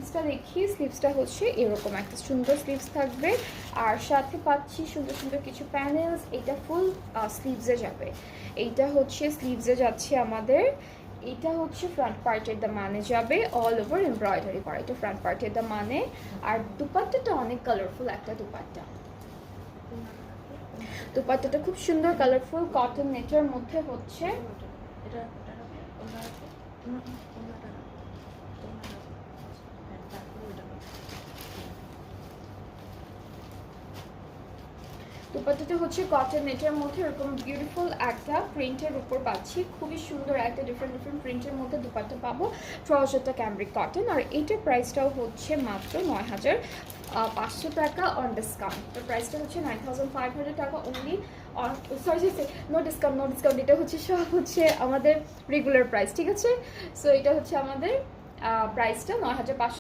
স্লিভসটা দেখি। স্লিভসটা হচ্ছে এরকম একটা সুন্দর স্লিভস থাকবে, আর সাথে পাচ্ছি সুন্দর সুন্দর কিছু প্যানেলস। এটা ফুল স্লিভসে যাবে, এইটা হচ্ছে স্লিভসে যাচ্ছে আমাদের। এটা হচ্ছে ফ্রন্ট পার্টের দামানে যাবে, অল ওভার এমব্রয়ডারি করা, এটা ফ্রন্ট পার্টের দামানে। আর দুপাট্টাটা অনেক কালারফুল একটা দুপাট্টা, দুপাট্টাটা খুব সুন্দর কালারফুল কটন নেটের মধ্যে হচ্ছে। দুপাট্টাটা হচ্ছে কটন নেটের মধ্যে এরকম বিউটিফুল একটা প্রিন্টের উপর পাচ্ছি, খুবই সুন্দর একটা ডিফারেন্ট ডিফারেন্ট প্রিন্টের মধ্যে দুপাট্টা পাবো। ট্রাউজারটা ক্যামব্রিক কটন, আর এইটার প্রাইসটাও হচ্ছে মাত্র ৯,৫০০ টাকা অন ডিসকাউন্ট। তো প্রাইসটা হচ্ছে 9,500 টাকা only on, sorry no discount, no discount. এটা হচ্ছে সব হচ্ছে আমাদের রেগুলার প্রাইস, ঠিক আছে? সো এটা হচ্ছে আমাদের প্রাইসটা ৯,৫০০।